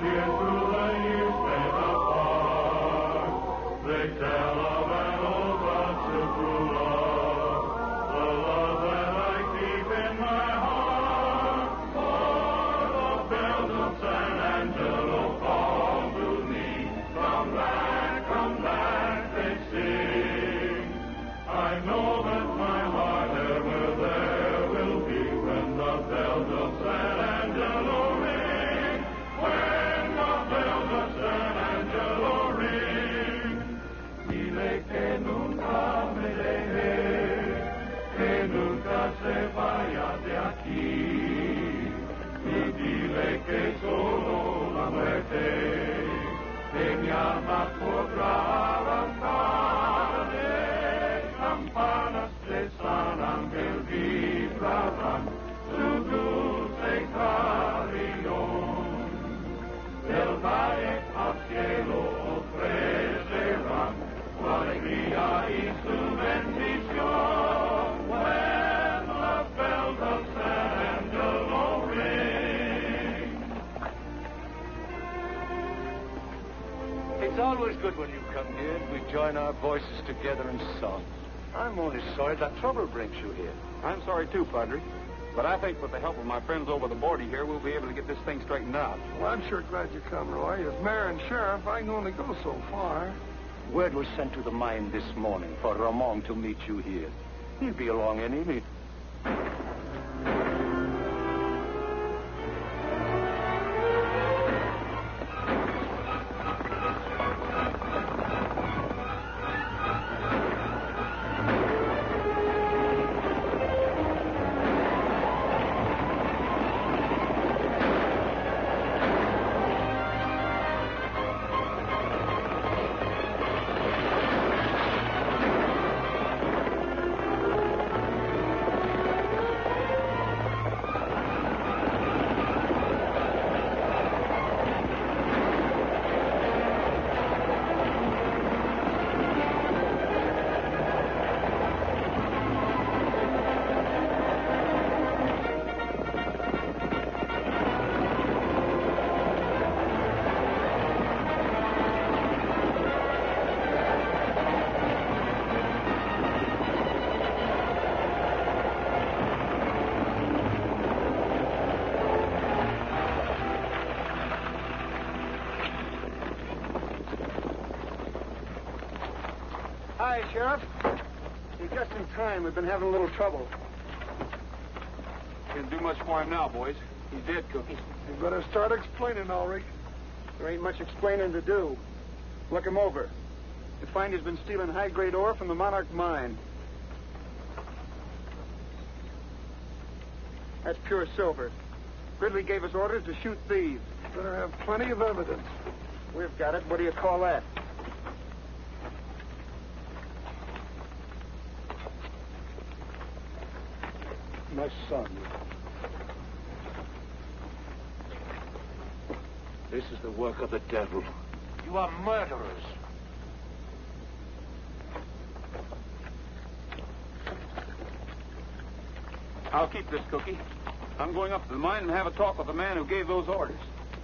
Cheers through the years spent apart. They tell of an old but so true love, the love that I keep in my heart. For the bells of San Angelo call to me. Come back, they sing. I know that my heart ever there will be when the bells of San Angelo ring. When the bells of San Angelo ring. Dile que nunca me deje, que nunca se vaya de aquí. Y dile que solo la muerte de mi alma podrá arrancar. De campanas de San Ángel vibrarán su dulce carillón. Del valle al cielo ofrecerán su alegría y su bendición. When the bells of San Angelo ring. It's always good when you come here and we join our voices together in song. I'm only sorry that trouble brings you here. I'm sorry too, Padre. But I think with the help of my friends over the border here, we'll be able to get this thing straightened out. Well, I'm sure glad you come, Roy. As mayor and sheriff, I can only go so far. Word was sent to the mine this morning for Ramon to meet you here. He'll be along any minute. Hi, Sheriff. You're just in time. We've been having a little trouble. Can't do much for him now, boys. He's dead, Cookie. You better start explaining, Ulrich. There ain't much explaining to do. Look him over. You find he's been stealing high-grade ore from the Monarch mine. That's pure silver. Gridley gave us orders to shoot thieves. Better have plenty of evidence. We've got it. What do you call that? My son. This is the work of the devil. You are murderers. I'll keep this, Cookie. I'm going up to the mine and have a talk with the man who gave those orders.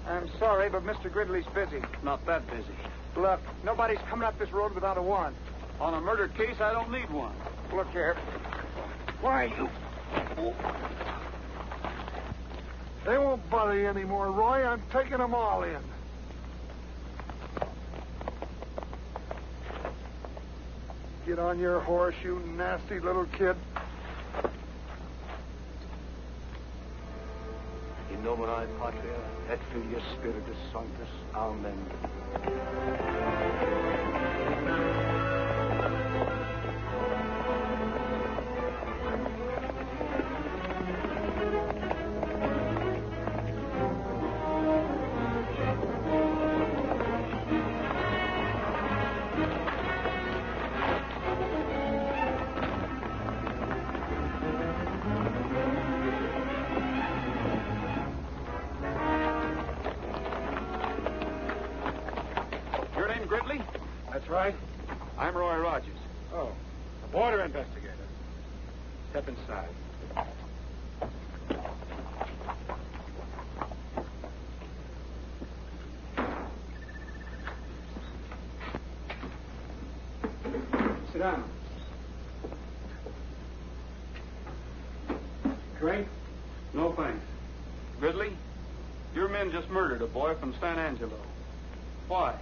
I'm sorry, but Mr. Gridley's busy. Not that busy. Look, nobody's coming up this road without a warrant. On a murder case, I don't need one. Look here. Why, you... They won't bother you anymore, Roy. I'm taking them all in. Get on your horse, you nasty little kid. In nomine Patria, et Filii Spiritus Sanctus. Amen. That's right. I'm Roy Rogers. Oh. A border investigator. Step inside. sit down. Drink? No thanks. Gridley, your men just murdered a boy from San Angelo. Why?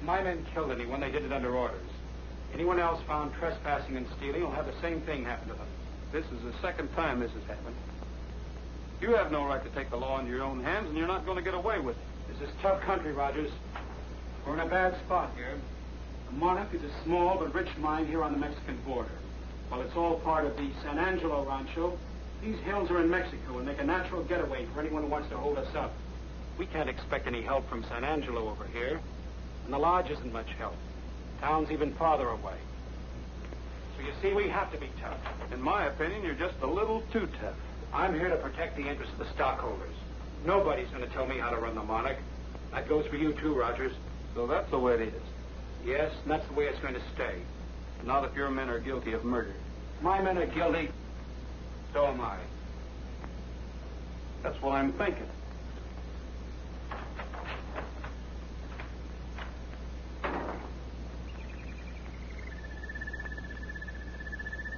My men killed anyone. They did it under orders. Anyone else found trespassing and stealing will have the same thing happen to them. This is the second time this has happened. You have no right to take the law into your own hands, and you're not going to get away with it. This is tough country, Rogers. We're in a bad spot here. The Monarch is a small but rich mine here on the Mexican border. While it's all part of the San Angelo Rancho, these hills are in Mexico and make a natural getaway for anyone who wants to hold us up. We can't expect any help from San Angelo over here, and the lodge isn't much help. Town's even farther away. So you see, we have to be tough. In my opinion, you're just a little too tough. I'm here to protect the interests of the stockholders. Nobody's going to tell me how to run the Monarch. That goes for you too, Rogers. So that's the way it is. Yes, and that's the way it's going to stay. Not if your men are guilty of murder. My men are guilty. So am I. That's what I'm thinking.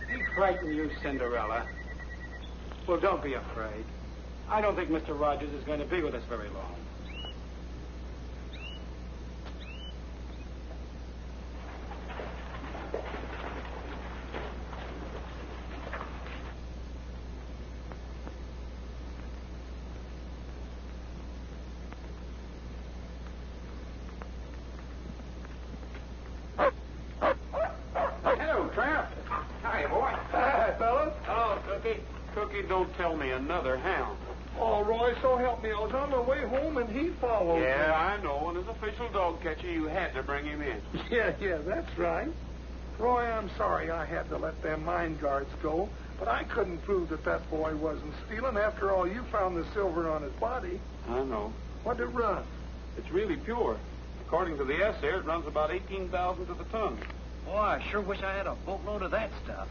He frightened you, Cinderella. Well, don't be afraid. I don't think Mr. Rogers is going to be with us very long. Hello, Tramp. Hi, boy. Hi, fellas. Hello, Cookie. Cookie, don't tell me another hound. Oh, Roy, so help me. I was on my way home and he followed me. Yeah, I know. And as official dog catcher, you had to bring him in. Yeah, that's right. Roy, I'm sorry I had to let them mine guards go, but I couldn't prove that boy wasn't stealing. After all, you found the silver on his body. I know. What'd it run? It's really pure. According to the essay, it runs about 18,000 to the ton. Boy, I sure wish I had a boatload of that stuff.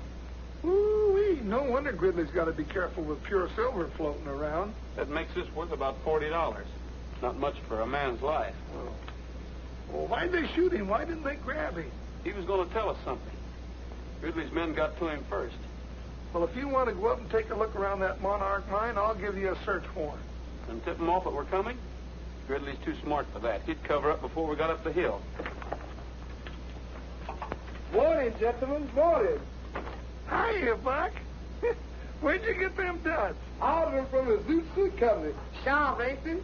Ooh-wee. No wonder Gridley's got to be careful with pure silver floating around. That makes this worth about $40. Not much for a man's life. Well, why'd they shoot him? Why didn't they grab him? He was going to tell us something. Gridley's men got to him first. Well, if you want to go up and take a look around that Monarch mine, I'll give you a search warrant. And tip him off that we're coming? Gridley's too smart for that. He'd cover up before we got up the hill. Morning, gentlemen. Morning. Hiya, Buck. Where'd you get them duds? Ordered from the Zoot Suit Company. Sharp, ain't they?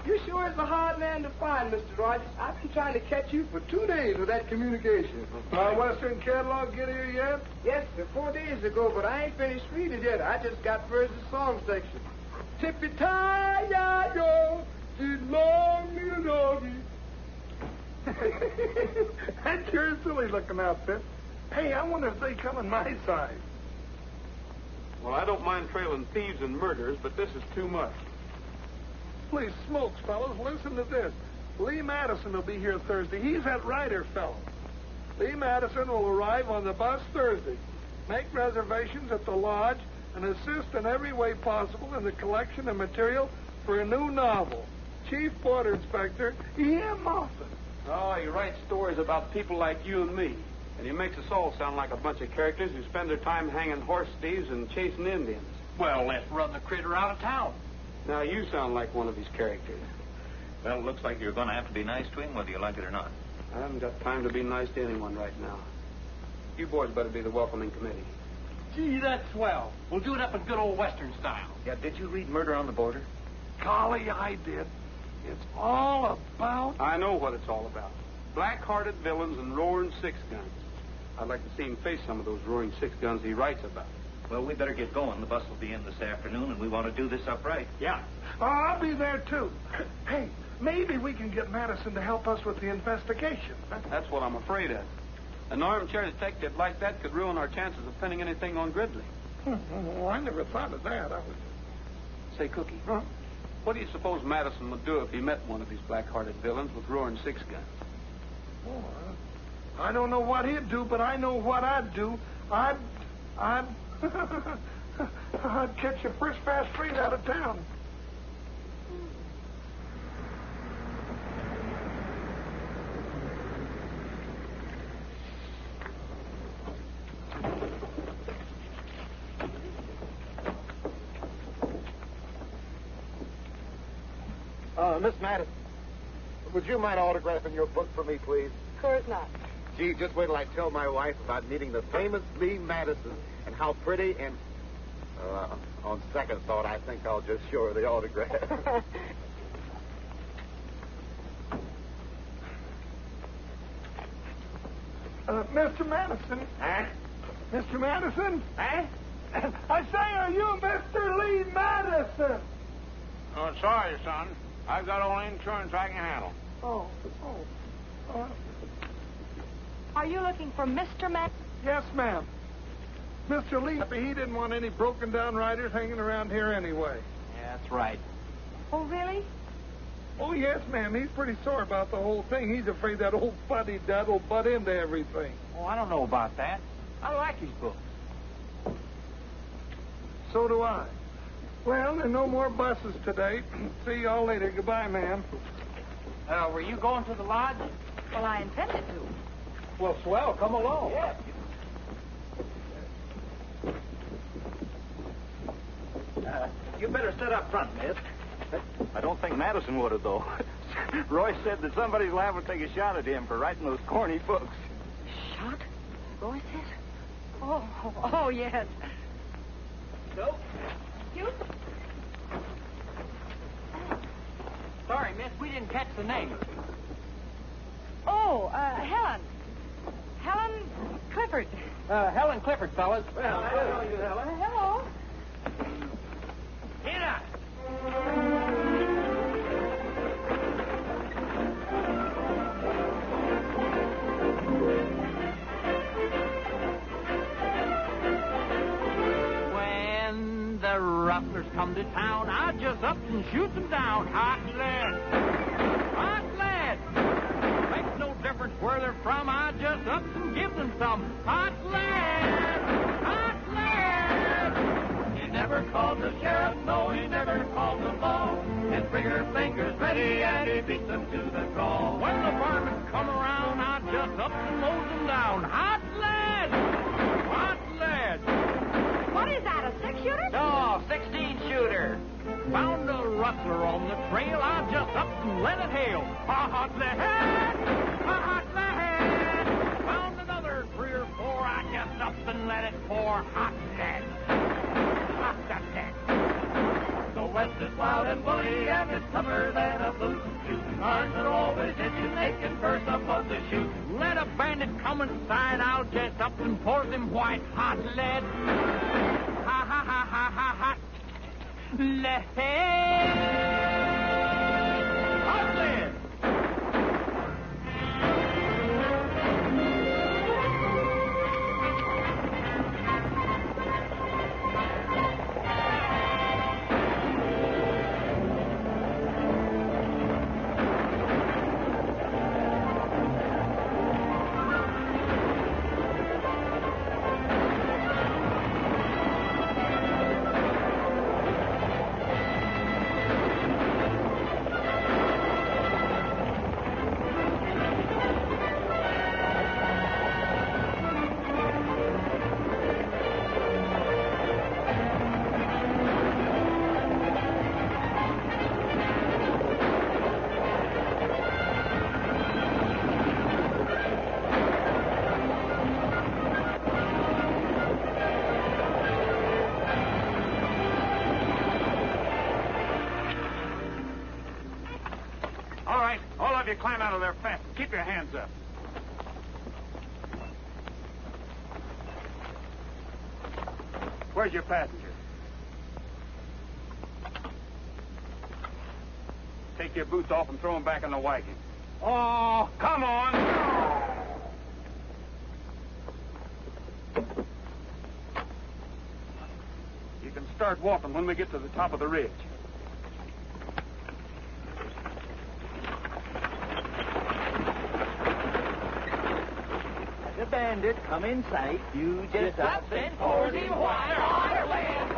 You sure is a hard man to find, Mr. Rogers. I've been trying to catch you for 2 days with that communication. Western catalog get here yet? Yes, sir, 4 days ago, but I ain't finished reading it yet. I just got first the song section. Tippy-tie-ya-yo, did long little doggy. That's your silly looking outfit. Hey, I wonder if they come in my size. Well, I don't mind trailing thieves and murderers, but this is too much. Please, smokes, fellas, listen to this. Lee Madison will be here Thursday. He's that writer fellow. Lee Madison will arrive on the bus Thursday. Make reservations at the lodge and assist in every way possible in the collection of material for a new novel. Chief Border Inspector E.M. Moffat. Oh, he writes stories about people like you and me. And he makes us all sound like a bunch of characters who spend their time hanging horse thieves and chasing Indians. Well, let's run the critter out of town. Now you sound like one of his characters. Well, it looks like you're going to have to be nice to him, whether you like it or not. I haven't got time to be nice to anyone right now. You boys better be the welcoming committee. Gee, that's swell. We'll do it up in good old Western style. Yeah, did you read Murder on the Border? Golly, I did. It's all about... I know what it's all about. Black-hearted villains and roaring six-guns. I'd like to see him face some of those roaring six-guns he writes about. Well, we better get going. The bus will be in this afternoon, and we want to do this up right. Yeah. Oh, I'll be there, too. Hey, maybe we can get Madison to help us with the investigation. Huh? That's what I'm afraid of. An armchair detective like that could ruin our chances of pinning anything on Gridley. Well, I never thought of that. Say, Cookie, Huh? what do you suppose Madison would do if he met one of these black-hearted villains with roaring six-guns? Oh, I don't know what he'd do, but I know what I'd do. I'd catch you first fast freight out of town. Miss Madison, would you mind autographing your book for me, please? Of course not. Gee, just wait till I tell my wife about meeting the famous Lee Madison and how pretty and... on second thought, I think I'll just show her the autograph. Mr. Madison. Huh? Mr. Madison? Huh? I say, are you Mr. Lee Madison? Oh, sorry, son. I've got all insurance I can handle. Oh. Are you looking for Mr. Madison? Yes, ma'am. Mr. Lee, he didn't want any broken-down riders hanging around here anyway. Yeah, that's right. Oh, really? Oh, yes, ma'am. He's pretty sore about the whole thing. He's afraid that old fuddy-dud will butt into everything. Oh, I don't know about that. I like his books. So do I. Well, there are no more buses today. See y'all later. Goodbye, ma'am. Were you going to the lodge? Well, I intended to. Well, swell. Come along. Yeah. You better sit up front, miss. I don't think Madison would have, though. Roy said that somebody's liable to take a shot at him for writing those corny books. Shot? Roy says? Oh, yes. No. You? Sorry, miss. We didn't catch the name. Oh, Helen. Helen Clifford. Helen Clifford, fellas. Well, hello, you Helen. Hello. Get up. When the rustlers come to town, I just up and shoot them down. Hot lead. Hot lead. Makes no difference where they're from. I just up and give them some hot lead. Hot lead. He never called the sheriff, no, he never called the law. His finger fingers ready and he beats them to the call. When the varmints come around, I just up and mows them down. Hot lead! Hot lead! What is that, a six-shooter? No, 16-shooter. Found a rustler on the trail, I just up and let it hail. Hot lead! Hot lead! Found another 3 or 4, I just up and let it pour. Hot lead! Hot lead! The West is wild and bully, and it's tougher than a blue. Shooting hearts are always itching, they can burst up on the shoot. Let a bandit come inside, I'll just up and pour them white hot lead. Ha ha ha ha ha hot lead. Hot lead. Climb out of there fast. Keep your hands up. Where's your passenger? Take your boots off and throw them back in the wagon. Oh, come on. You can start walking when we get to the top of the ridge. Bandit, come in sight. You just up and pour him white hot lead.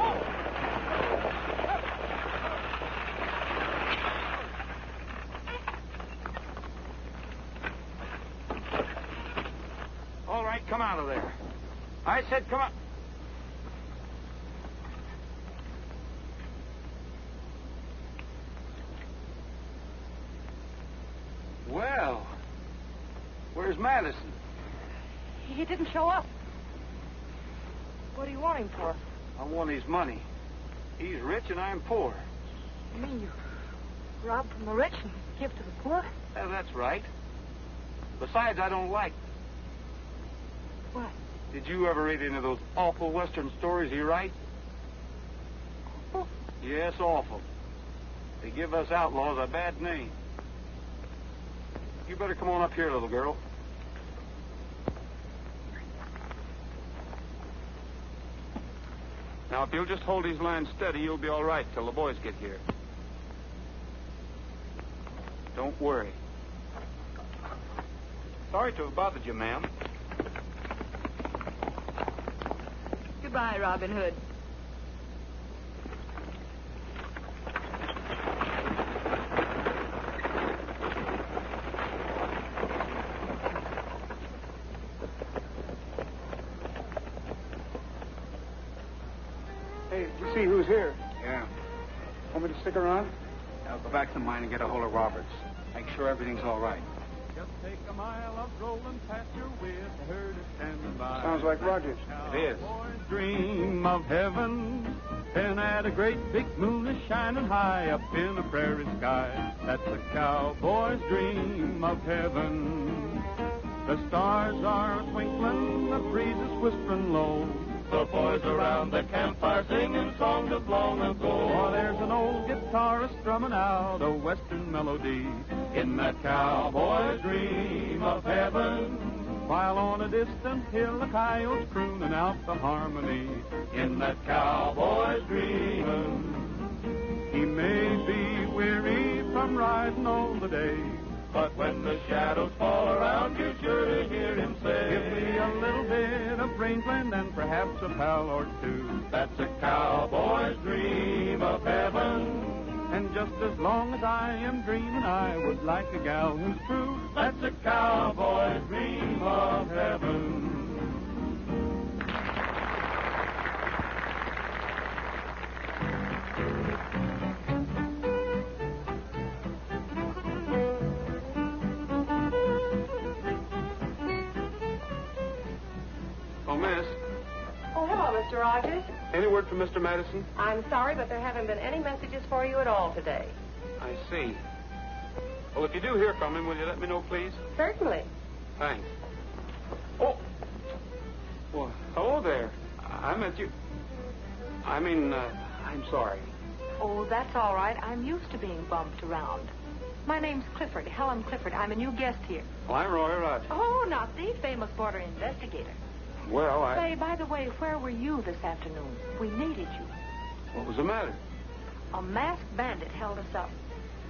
All right, come out of there. I said come out. Where's Madison? He didn't show up. What do you want him for? I want his money. He's rich and I'm poor. You mean you rob from the rich and give to the poor? Yeah, that's right. Besides, I don't like. What? Did you ever read any of those awful Western stories he writes? Awful? Yes, awful. They give us outlaws a bad name. You better come on up here, little girl. Now, if you'll just hold these lines steady, you'll be all right till the boys get here. Don't worry. Sorry to have bothered you, ma'am. Goodbye, Robin Hood. Hey, did you see who's here? Yeah. Want me to stick around? I'll go back to mine and get a hold of Roberts. Make sure everything's all right. Just take a mile of rolling pasture with a herd is standing by. Sounds like Rogers. It is. Cowboys dream of heaven, and at a great big moon is shining high up in the prairie sky. That's a cowboy's dream of heaven. The stars are twinkling, the breeze is whispering low. The boys around the campfire singing songs of long ago. Oh, there's an old guitarist strumming out a western melody in that cowboy's dream of heaven. While on a distant hill the coyotes crooning out the harmony in that cowboy's dreaming. He may be weary from riding all the day, but when the shadows fall around, you're sure to hear him say, give me a little bit of Rangeland and perhaps a pal or two. That's a cowboy's dream of heaven. And just as long as I am dreaming, I would like a gal who's true. That's a cowboy's dream of heaven. Oh, miss. Oh, hello, Mr. Rogers. Any word from Mr. Madison? I'm sorry, but there haven't been any messages for you at all today. I see. Well, if you do hear from him, will you let me know, please? Certainly. Thanks. Oh. Well, hello there. I meant you. I'm sorry. Oh, that's all right. I'm used to being bumped around. My name's Clifford, Helen Clifford. I'm a new guest here. Well, I'm Roy Rogers. Oh, not the famous border investigator. Well, Say, by the way, where were you this afternoon? We needed you. What was the matter? A masked bandit held us up,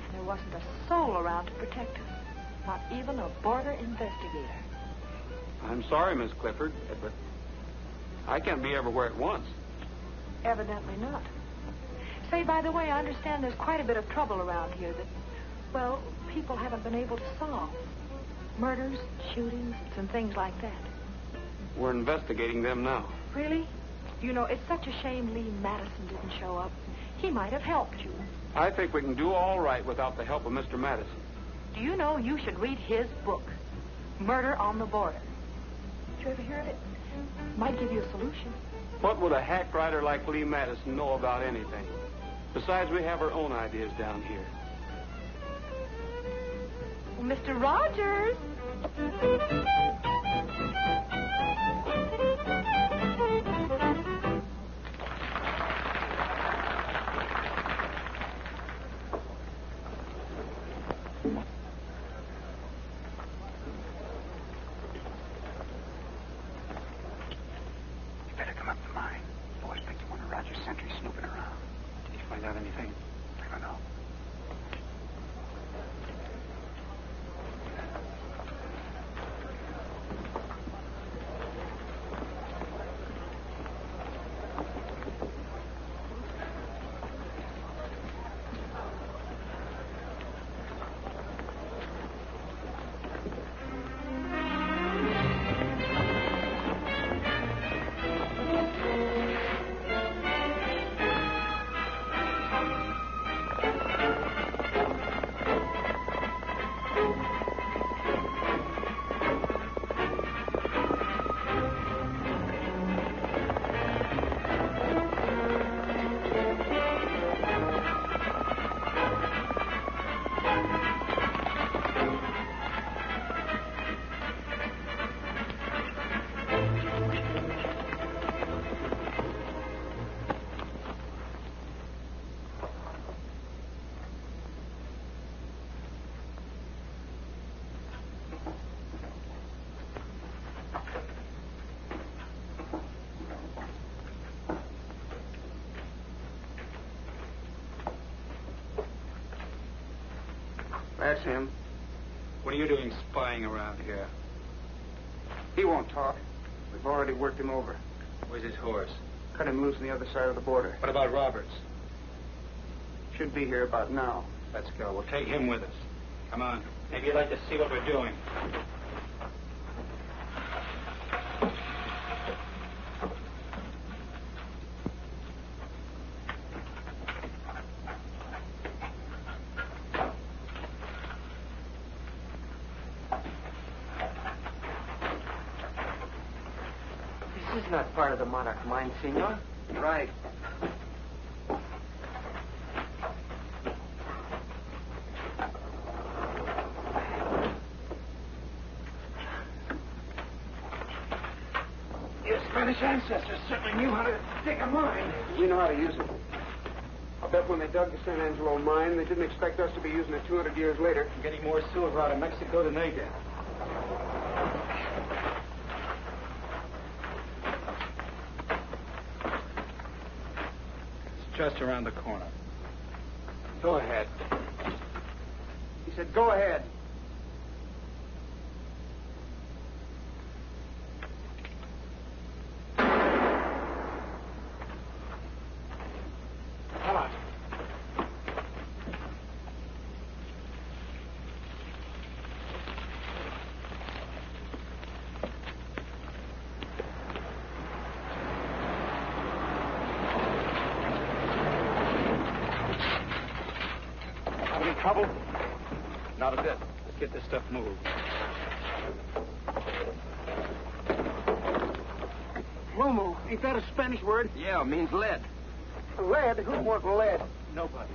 and there wasn't a soul around to protect us. Not even a border investigator. I'm sorry, Miss Clifford, but I can't be everywhere at once. Evidently not. Say, by the way, I understand there's quite a bit of trouble around here that, well, people haven't been able to solve. Murders, shootings, and things like that. We're investigating them now. Really? You know, it's such a shame Lee Madison didn't show up. He might have helped you. I think we can do all right without the help of Mr. Madison. Do you know you should read his book, Murder on the Border? Did you ever hear of it? Might give you a solution. What would a hack writer like Lee Madison know about anything? Besides, we have our own ideas down here. Well, Mr. Rogers! You better come up to mine. Boys picked up one of Roger's sentries snooping around. Did you find out anything? I don't know. That's him. What are you doing spying around here? He won't talk. We've already worked him over. Where's his horse? Cut him loose on the other side of the border. What about Roberts? Should be here about now. Let's go. We'll take him with us. Come on. Maybe you'd like to see what we're doing. This is not part of the monarch mine, senor. Right. Your Spanish ancestors certainly knew how to dig a mine. We know how to use it. I'll bet when they dug the San Angelo mine, they didn't expect us to be using it 200 years later. I'm getting more silver out of Mexico than they did. It's just around the corner. Go ahead. He said, go ahead. Come on. Having trouble? Not a bit. Let's get this stuff moved. Lumu, ain't that a Spanish word? Yeah, it means lead. Lead? Who'd want lead? Nobody.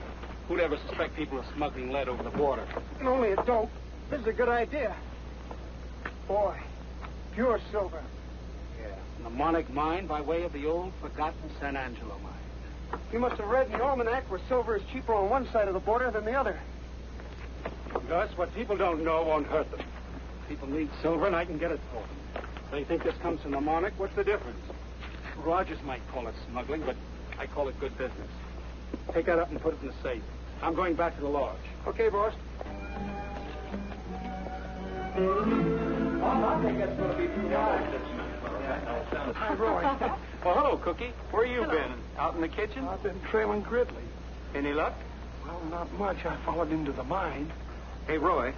Who'd ever suspect people of smuggling lead over the border? Only a dope. This is a good idea. Boy, pure silver. Yeah. And the monarch mine by way of the old forgotten San Angelo mine. You must have read in the almanac where silver is cheaper on one side of the border than the other. Gus, what people don't know won't hurt them. People need silver, and I can get it for them. They think this comes from the monarch. What's the difference? Rogers might call it smuggling, but I call it good business. Take that up and put it in the safe. I'm going back to the lodge. Okay, boss. I think that's going to be too high. Hi, Roy. Well, hello, Cookie. Where you been? Out in the kitchen? I've been trailing Gridley. Any luck? Well, not much. I followed into the mine. Hey, Roy,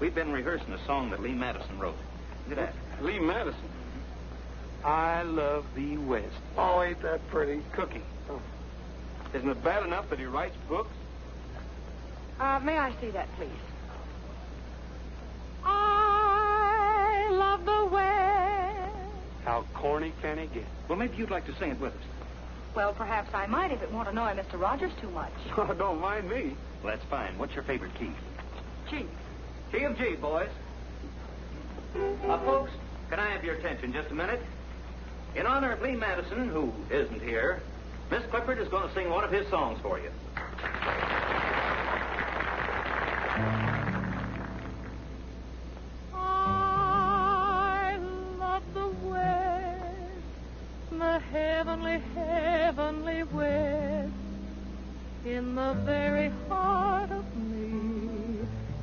we've been rehearsing a song that Lee Madison wrote. Look at that. Lee Madison. I love thee West. Oh, ain't that pretty? Cookie. Isn't it bad enough that he writes books? May I see that, please? I love the West. How corny can he get? Well, maybe you'd like to sing it with us. Well, perhaps I might if it won't annoy Mr. Rogers too much. Oh, don't mind me. Well, that's fine. What's your favorite key? Gee. Key of G, boys. Folks, can I have your attention just a minute? In honor of Lee Madison, who isn't here, Miss Clifford is going to sing one of his songs for you. I love the West, the heavenly, heavenly West, in the very heart of me.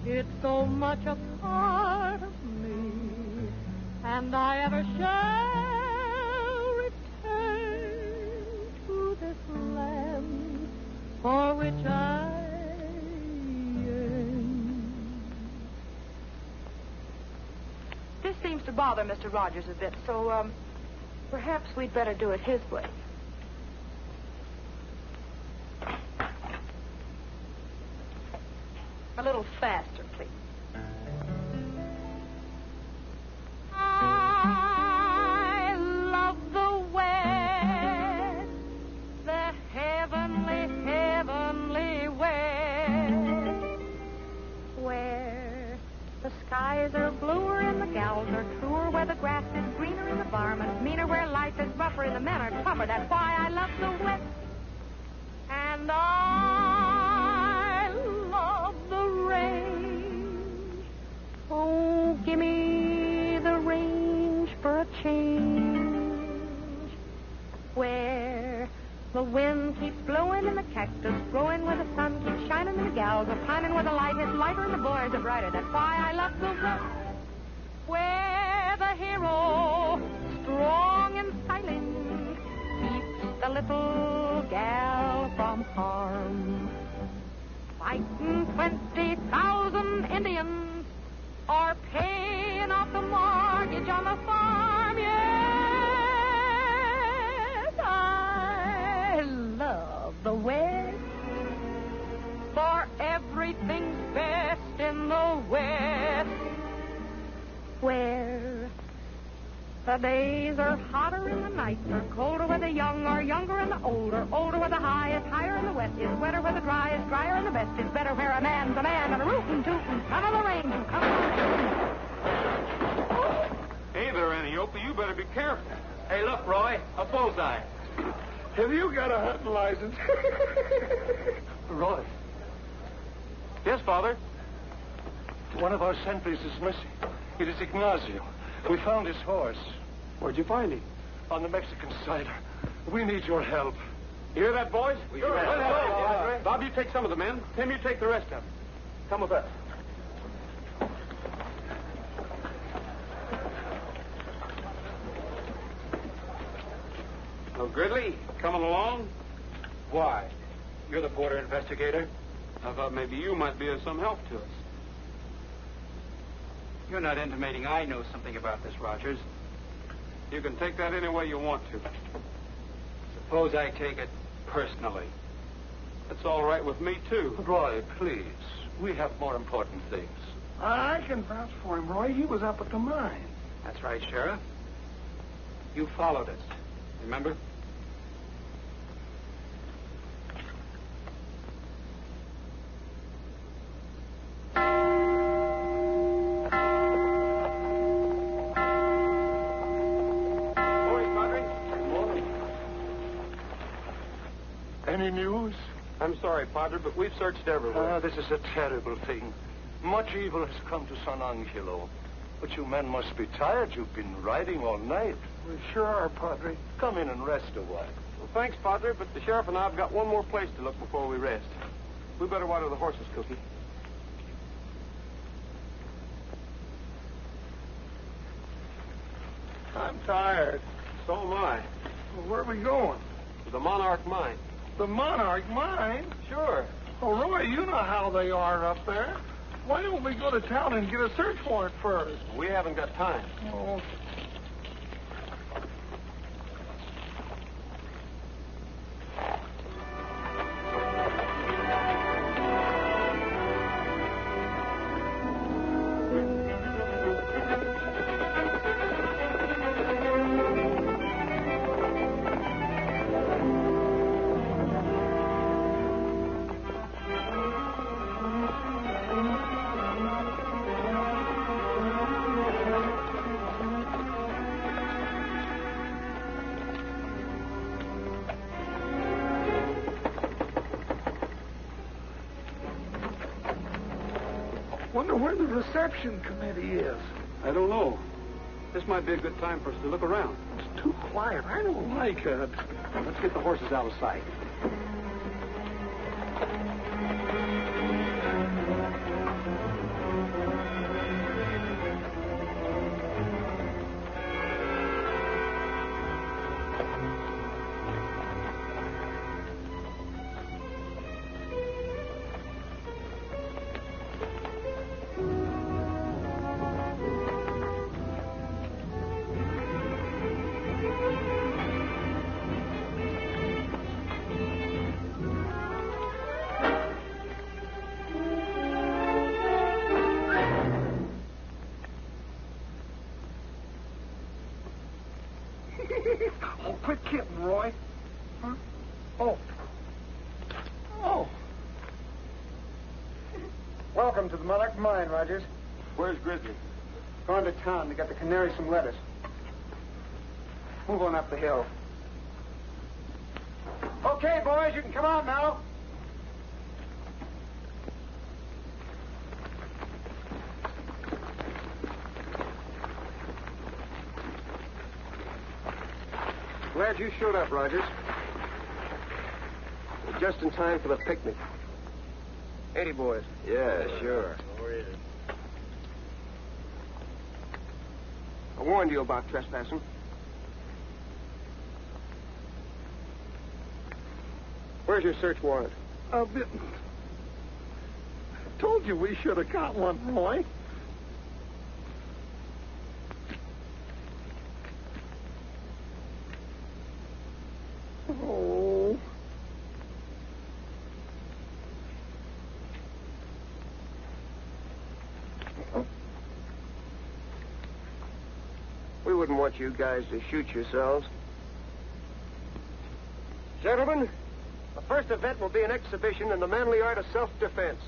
It's so much a part of me, and I ever shall return to this land for which I yearn. This seems to bother Mr. Rogers a bit, so, perhaps we'd better do it his way. A little faster, please. I love the West, the heavenly, heavenly West, where the skies are bluer and the gals are truer, where the grass is greener and the varmints meaner, where life is rougher and the men are tougher. That's why I love the West. And I love the range. Oh, give me the range for a change, where The wind keeps blowing and the cactus growing where the sun keeps shining and the gals are pining where the light is lighter and the boys are brighter. That's why I love the world where the hero, strong and silent, keeps the little gal from harm. Fighting 20,000 Indians or paying off the mortgage on the farm. Yes, I love the West, for everything's best in the West, where the days are hotter and the nights are colder, where the young are younger and the older, older, where the high is higher and the west is wetter, where the dry is drier and the best is better, where a man's a man and a rootin' tootin' son of the range who comes on. Hey there, Antiope. You better be careful. Hey, look, Roy, a bullseye. Have you got a hunting license? Roy, Yes, Father. one of our sentries is missing. It is Ignacio. We found his horse Where'd you find him? on the Mexican side. We need your help. You hear that, boys? Sure. Bob, you take some of the men. Tim, you take the rest of them. Come with us. Oh, Gridley, coming along? Why? You're the border investigator. I thought maybe you might be of some help to us. You're not intimating I know something about this, Rogers. You can take that any way you want to. Suppose I take it personally. That's all right with me, too. Roy, please. We have more important things. I can vouch for him, Roy. He was up at the mine. That's right, Sheriff. You followed us. Remember? Any news? I'm sorry, Padre, but we've searched everywhere. This is a terrible thing. Much evil has come to San Angelo. But you men must be tired. You've been riding all night. We sure are, Padre. Come in and rest a while. Well, thanks, Padre, but the sheriff and I have got one more place to look before we rest. We better water the horses, Cookie. I'm tired. So am I. Well, where are we going? To the Monarch Mine. The Monarch Mine? Sure. Oh, Roy, you know how they are up there. Why don't we go to town and get a search warrant first? We haven't got time. Oh. Wonder where the reception committee is. I don't know. This might be a good time for us to look around. It's too quiet. I don't like it. Let's get the horses out of sight. Oh, quit kidding, Roy. Huh? Oh. Oh. Welcome to the Monarch Mine, Rogers. Where's Grizzly? Going to town to get the canary some lettuce. Move on up the hill. Okay, boys, you can come out now. Glad you showed up, Rogers. just in time for the picnic. Ain't he, boys? Yeah, sure. I warned you about trespassing. Where's your search warrant? Told you we should have got one, Roy. Oh. We wouldn't want you guys to shoot yourselves. Gentlemen, the first event will be an exhibition in the manly art of self-defense.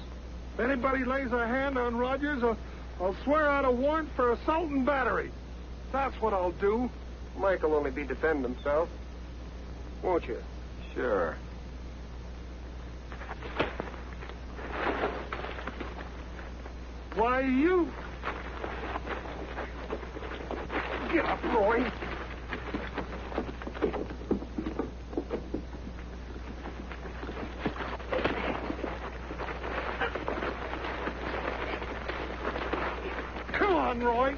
If anybody lays a hand on Rogers, I'll swear out a warrant for assault and battery. That's what I'll do. Mike will only be defending himself. Won't you? Sure. Why, you... Get up, Roy. Come on, Roy.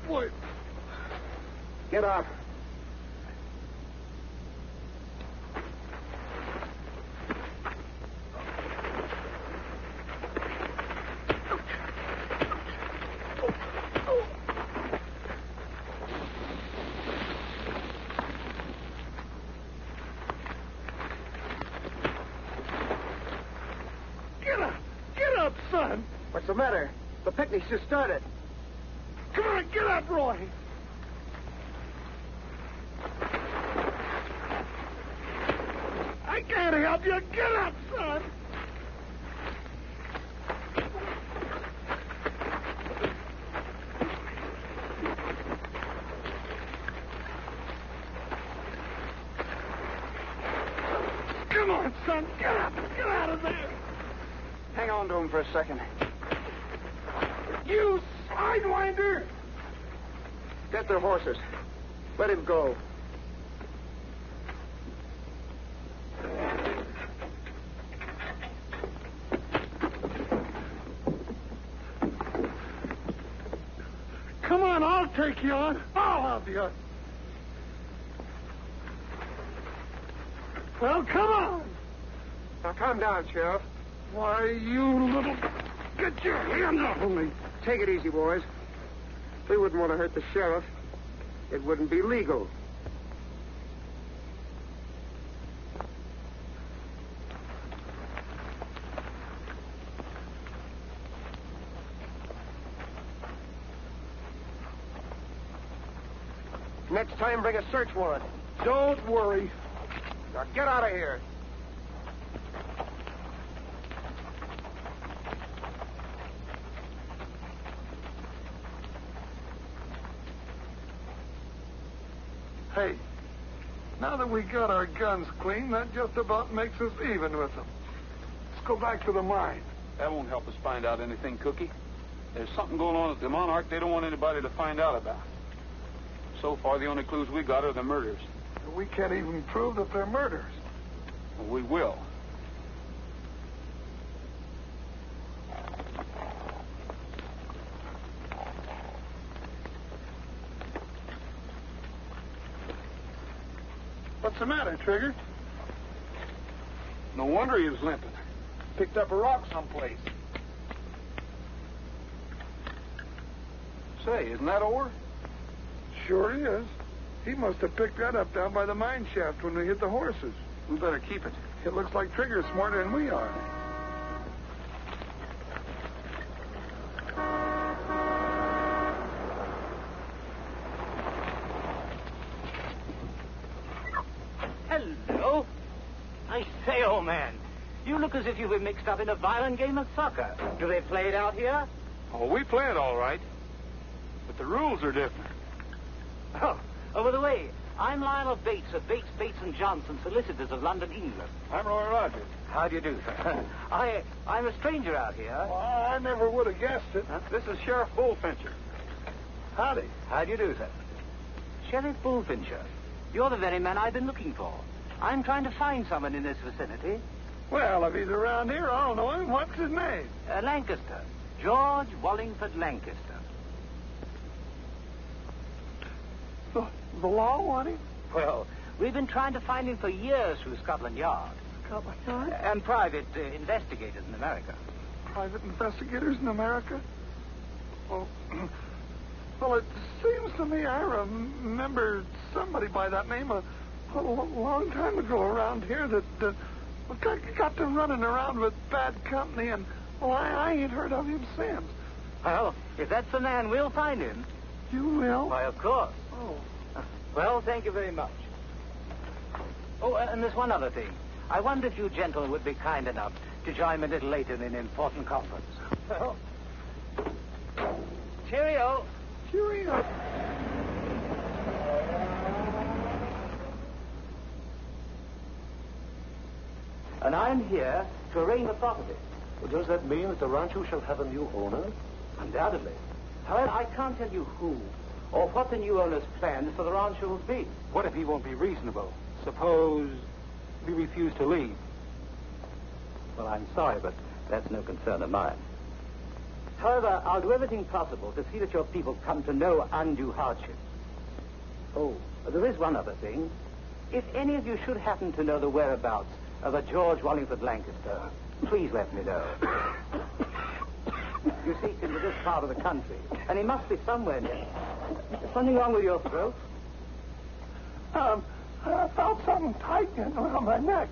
Boy. Get up. Get up, son. What's the matter? The picnic's just started. Come on, get up, Roy. I can't help you. Get up, son. Come on, son. Get up. Get out of there. Hang on to him for a second. You sidewinder! Get their horses. Let him go. Come on, I'll take you on. I'll help you. Well, come on. Now, calm down, Sheriff. Why, you little... Get your hand off of me. Take it easy, boys. We wouldn't want to hurt the sheriff. It wouldn't be legal. Next time, bring a search warrant. Don't worry. Now, get out of here. Hey, now that we got our guns clean, that just about makes us even with them. Let's go back to the mine. That won't help us find out anything, Cookie. There's something going on at the Monarch they don't want anybody to find out about. So far, the only clues we got are the murders. We can't even prove that they're murders. Well, we will. What's the matter, Trigger? No wonder he was limping. Picked up a rock someplace. Say, isn't that ore? Sure he is. He must have picked that up down by the mine shaft when we hit the horses. We better keep it. It looks like Trigger's smarter than we are. Hello. I say, old man, You look as if you've been mixed up in a violent game of soccer. Do they play it out here? Oh, we play it all right. But the rules are different. Oh, by the way, I'm Lionel Bates of Bates, Bates & Johnson, solicitors of London, England. I'm Roy Rogers. How do you do, sir? I'm a stranger out here. Well, I never would have guessed it. This is Sheriff Bullfincher. Howdy. How do you do, sir? Sheriff Bullfincher. You're the very man I've been looking for. I'm trying to find someone in this vicinity. Well, if he's around here, I'll know him. What's his name? Lancaster. George Wallingford Lancaster. The law want him? Well, we've been trying to find him for years through Scotland Yard. Scotland Yard? And private investigators in America. Private investigators in America? Well, well, it seems to me I remember somebody by that name a long time ago around here that got to running around with bad company, and well, I ain't heard of him since. Well, if that's the man, we'll find him. You will? Why, of course. Oh. Well, thank you very much. Oh, and there's one other thing. I wonder if you gentlemen would be kind enough to join me a little later in an important conference. Well, cheerio. Cheerio. And I'm here to arraign the property. Well, does that mean that the rancho shall have a new owner? Undoubtedly. However, I can't tell you who or what the new owner's plans for the rancho will be. What if he won't be reasonable? Suppose we refuse to leave. Well, I'm sorry, but that's no concern of mine. However, I'll do everything possible to see that your people come to no undue hardship. Oh, there is one other thing. If any of you should happen to know the whereabouts of a George Wallingford Lancaster, please let me know. You see, he's in this part of the country, and he must be somewhere near. Is something wrong with your throat? I felt something tightening around my neck.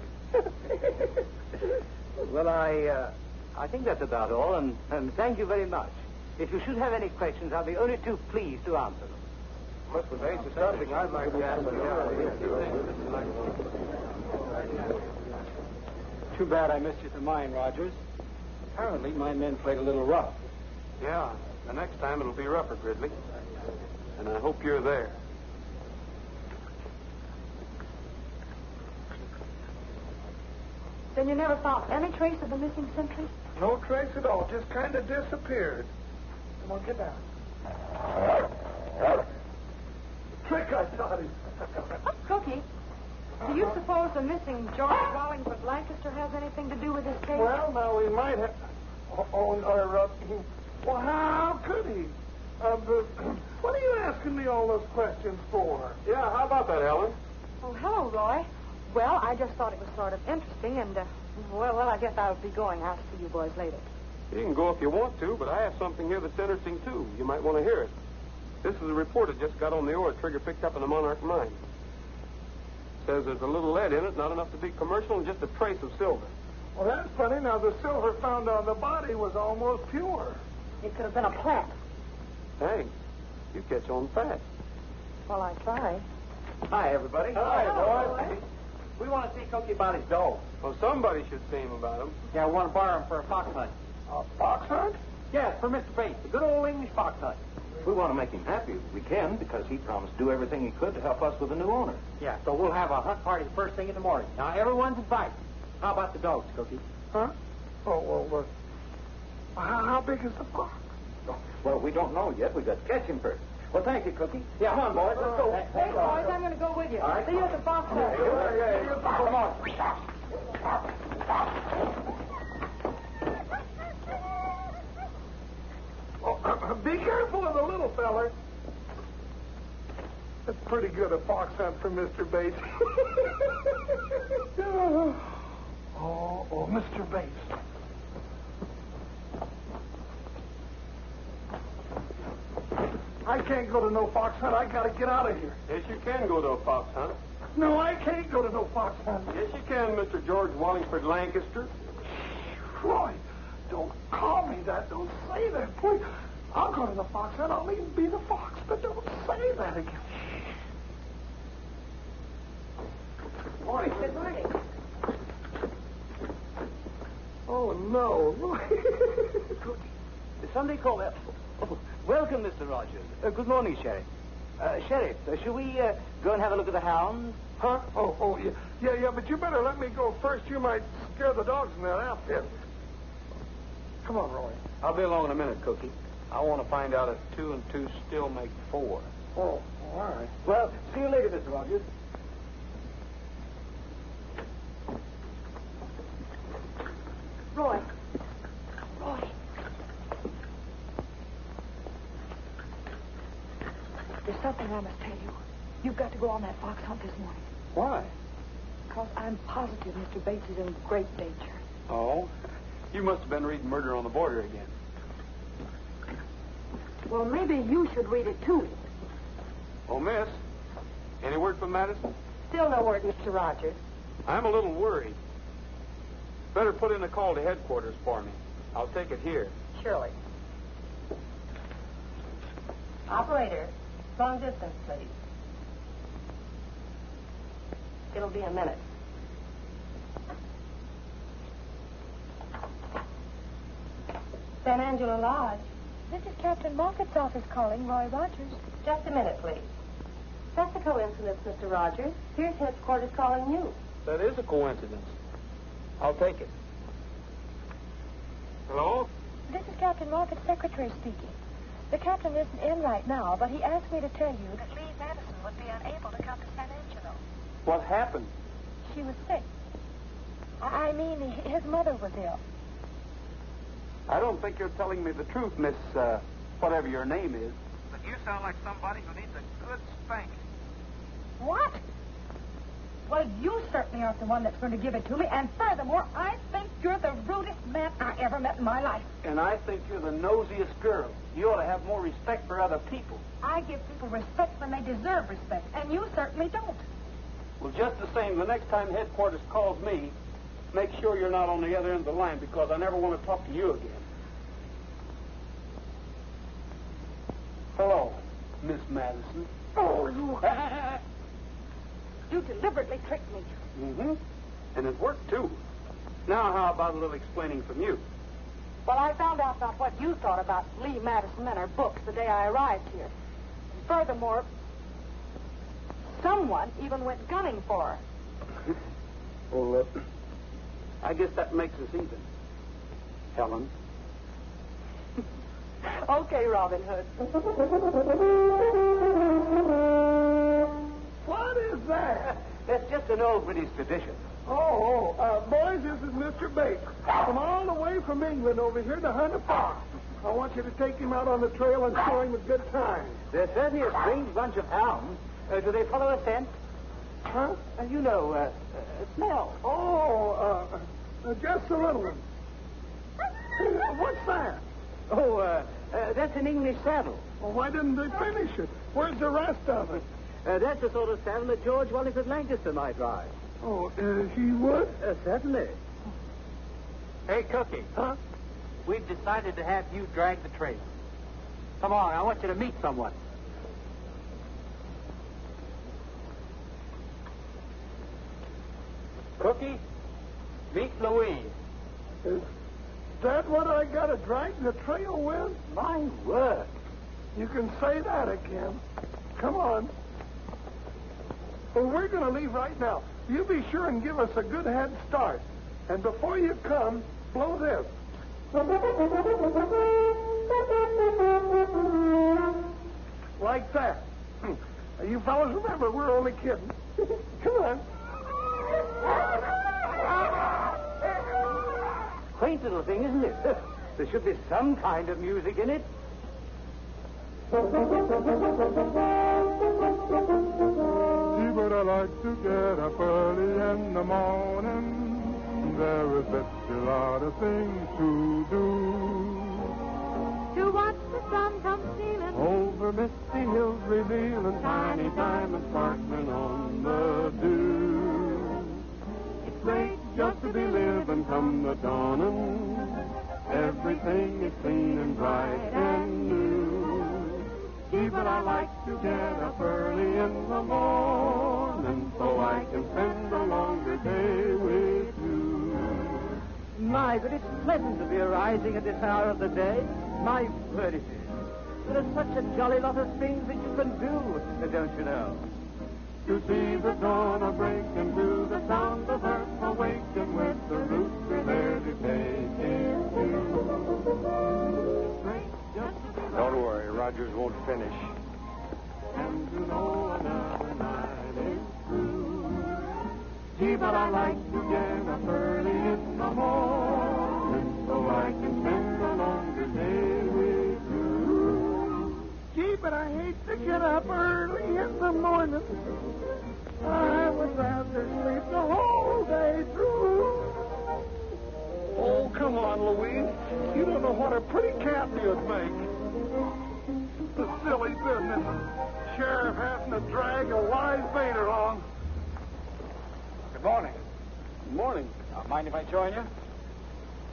Well, I think that's about all, and thank you very much. If you should have any questions, I'll be only too pleased to answer them. Mr. Bates, it's something I'd like to ask Too bad I missed you to mine, Rogers. Apparently, my men played a little rough. Yeah, the next time it'll be rougher, Gridley. And I hope you're there. Then you never found any trace of the missing sentry? No trace at all. Just kind of disappeared. Come on, get down. Trick, I thought him. Cookie, do you suppose the missing George Wallingford Lancaster has anything to do with this case? Well, now, we might have... well, how could he? What are you asking me all those questions for? Yeah, how about that, Helen? Oh, hello, Roy. Well, I just thought it was sort of interesting, and, well, I guess I'll be going. I'll see you boys later. You can go if you want to, but I have something here that's interesting, too. You might want to hear it. This is a report that just got on the ore Trigger picked up in the Monarch mine. Says there's a little lead in it, not enough to be commercial, and just a trace of silver. Well, that's funny. Now, the silver found on the body was almost pure. It could have been a plant. Thanks. You catch on fast. Well, I try. Hi, everybody. Hi, boys. We want to see Cookie about his dough. Well, somebody should see him about him. Yeah, we want to borrow him for a fox hunt. A fox hunt? Yes, for Mr. Bates, a good old English fox hunt. We want to make him happy if we can, because he promised to do everything he could to help us with the new owner. Yeah, so we'll have a hunt party the first thing in the morning. Now, everyone's invited. How about the dogs, Cookie? Huh? Oh, well, how big is the fox? Well, we don't know yet. We've got to catch him first. Well, thank you, Cookie. Yeah, come on, boys. Let's go. Hey, boys, I'm going to go with you. All right. See you at the fox hunt. Come on. Oh, be careful of the little feller. That's pretty good a fox hunt for Mr. Bates. oh, Mr. Bates. I can't go to no fox hunt. I gotta get out of here. Yes, you can go to a fox hunt. No, I can't go to no fox hunt. Yes, you can, Mr. George Wallingford Lancaster. Roy, don't call me that. Don't say that, please. I'll go to the fox hunt. I'll even be the fox, but don't say that again. Morning. Good morning. no. Somebody call that. Oh, welcome, Mr. Rogers. Good morning, Sheriff. Sheriff, shall we go and have a look at the hounds? Huh? Oh, yeah. Yeah, but you better let me go first. You might scare the dogs in that outfit. Come on, Roy. I'll be along in a minute, Cookie. I want to find out if 2 and 2 still make 4. Oh, all right. Well, see you later, Mr. Rogers. Roy. There's something I must tell you. You've got to go on that fox hunt this morning. Why? Because I'm positive Mr. Bates is in great danger. Oh? You must have been reading Murder on the Border again. Well, maybe you should read it, too. Oh, miss. Any word from Madison? Still no word, Mr. Rogers. I'm a little worried. Better put in a call to headquarters for me. I'll take it here. Surely. Operator, long distance, please. It'll be a minute. San Angelo Lodge. This is Captain Moffat's office calling, Roy Rogers. Just a minute, please. That's a coincidence, Mr. Rogers. Here's headquarters calling you. That is a coincidence. I'll take it. Hello? This is Captain Moffat's secretary speaking. The captain isn't in right now, but he asked me to tell you that Lee Madison would be unable to come to San Angelo. What happened? She was sick. I mean, his mother was ill. I don't think you're telling me the truth, Miss, whatever your name is. But you sound like somebody who needs a good spanking. What? Well, you certainly aren't the one that's going to give it to me, and furthermore, I think you're the rudest man I ever met in my life. And I think you're the nosiest girl. You ought to have more respect for other people. I give people respect when they deserve respect, and you certainly don't. Well, just the same, the next time headquarters calls me, make sure you're not on the other end of the line, because I never want to talk to you again. Hello, Miss Madison. Oh, you... You deliberately tricked me. Mm-hmm. And it worked, too. Now, how about a little explaining from you? Well, I found out about what you thought about Lee Madison and her books the day I arrived here. Furthermore, someone even went gunning for her. Well, I guess that makes us even. Helen? Okay, Robin Hood. What is that? That's just an old British tradition. Boys, this is Mr. Bates. Come all the way from England over here to hunt a fox. I want you to take him out on the trail and show him a good time. They're certainly a strange bunch of hounds. Do they follow a scent? Huh? Smell. Just a little one. What's that? That's an English saddle. Well, why didn't they finish it? Where's the rest of it? That's the sort of saddle that George Wallingford Lancaster might ride. He would? Certainly. Hey, Cookie. Huh? We've decided to have you drag the trail. Come on, I want you to meet someone. Cookie, meet Louise. Is that what I got to drag the trail with? My word. You can say that again. Come on. Well, we're going to leave right now. You be sure and give us a good head start. And before you come, blow this. Like that. You fellas remember, we're only kidding. Come on. Quaint little thing, isn't it? There should be some kind of music in it. But I like to get up early in the morning. There is such a lot of things to do. To watch the sun come stealing Over misty hills revealing tiny diamonds sparkling on the dew. It's great just to be living come the dawning. Everything is clean and bright and new. Gee, but I like to get up early in the morning so I can spend a longer day with you. My, but it's pleasant to be arising at this hour of the day. My word, it is. There are such a jolly lot of things that you can do, don't you know? To see the dawn a-break and to the sound of earth awaken with the rooster there to take his cue. Don't worry, Rogers won't finish. And to know another night is through. Gee, but I like to get up early in the morning so I can spend a longer day with you. Gee, but I hate to get up early in the morning. I would rather sleep the whole day through. Oh, come on, Louise. You don't know what a pretty cat you'd make. The silly business. Sheriff having to drag a wise bait along. Good morning. Good morning. Mind if I join you?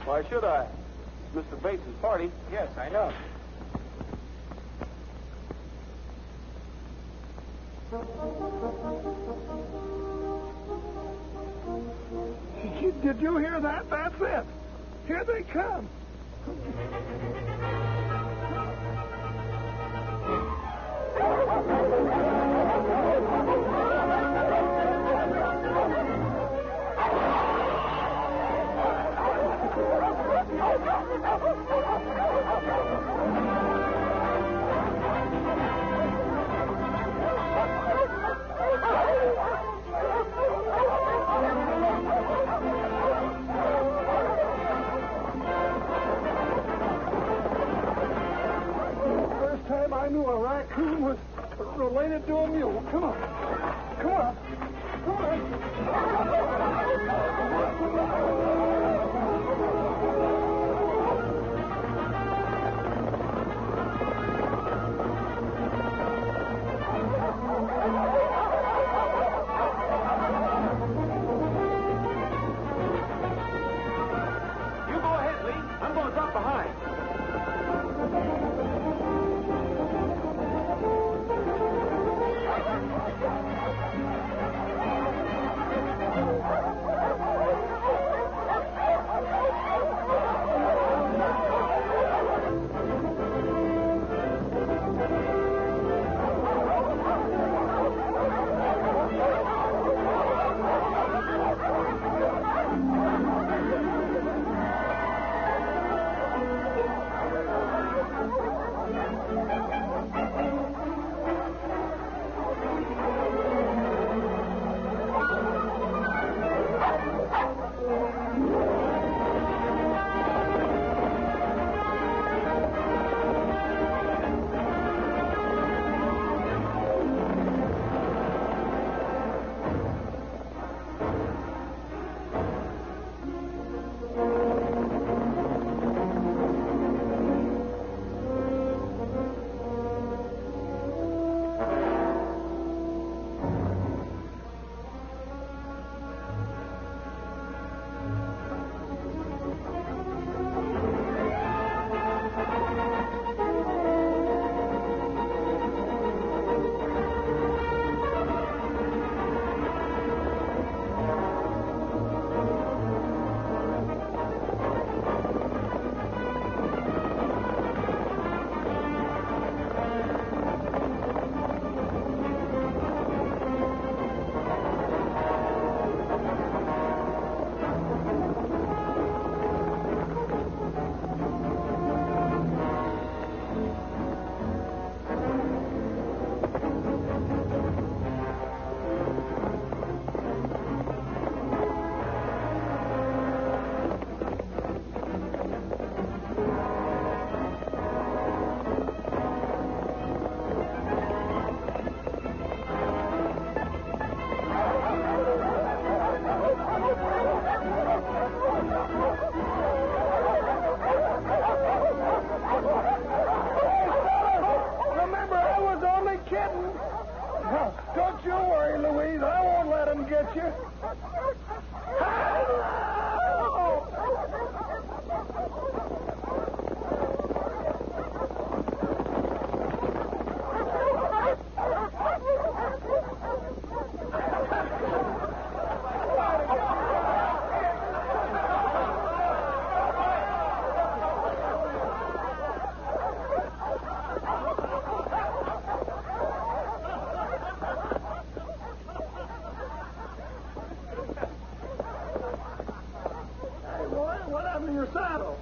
Why should I? It's Mr. Bates' party. Yes, I know. Did you hear that? That's it. Here they come. First time I knew a raccoon was related to a mule. Come on. Come on. Come on. You go ahead, Lee. I'm going to drop behind. Remember, I was only kidding. Don't you worry, Louise. I won't let him get you.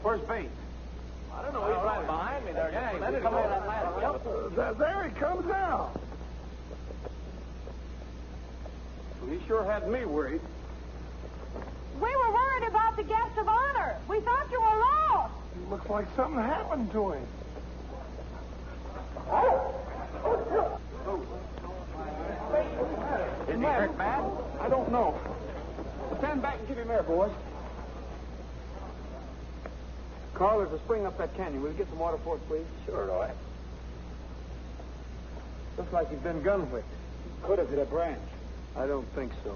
Where's Bates? I don't know. He's right behind me there. Yeah, Let it come go. on, that last There he comes now. Well, he sure had me worried. We were worried about the guest of honor. We thought you were lost. It looks like something happened to him. Is he hurt bad? I don't know. Stand back and give him air, boys. Carl, there's a spring up that canyon. Will you get some water for it, please? Sure, Roy. Looks like he's been gun-whipped. Could have hit a branch. I don't think so.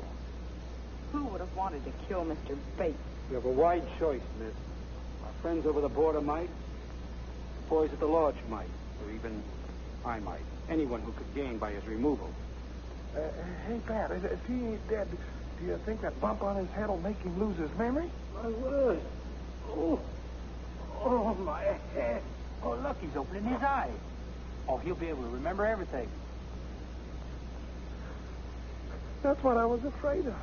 Who would have wanted to kill Mr. Bates? You have a wide choice, miss. Our friends over the border might. The boys at the lodge might. Or even I might. Anyone who could gain by his removal. Hey, Pat, if he ain't dead, do you think that bump on his head will make him lose his memory? My word. Oh, my head. Oh, look, he's opening his eyes. Oh, he'll be able to remember everything. That's what I was afraid of.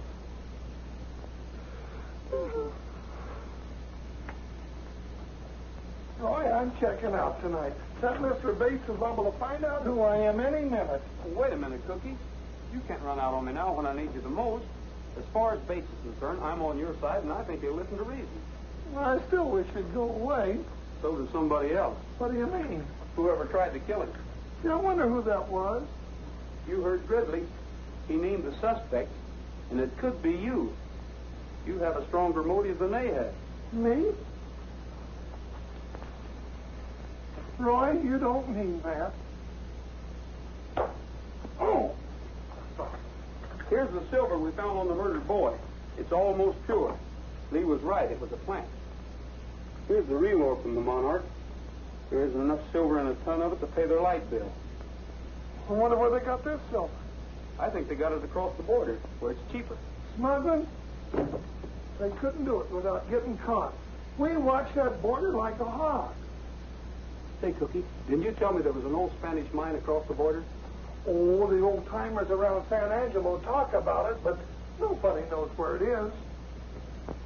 Roy, I'm checking out tonight. That Mr. Bates is liable to find out who I am any minute. Wait a minute, Cookie. You can't run out on me now when I need you the most. As far as Bates is concerned, I'm on your side, and I think he'll listen to reason. I still wish he'd go away. So does somebody else. What do you mean? Whoever tried to kill him. Yeah, I wonder who that was. You heard Gridley. He named the suspect, and it could be you. You have a stronger motive than they had. Me? Roy, you don't mean that. Oh! Here's the silver we found on the murdered boy. It's almost pure. Lee was right. It was a plant. Here's the reward from the Monarch. There isn't enough silver in a ton of it to pay their light bill. I wonder where they got this silver. I think they got it across the border, where it's cheaper. Smuggling? They couldn't do it without getting caught. We watched that border like a hawk. Say, Cookie, didn't you tell me there was an old Spanish mine across the border? Oh, the old timers around San Angelo talk about it, but nobody knows where it is.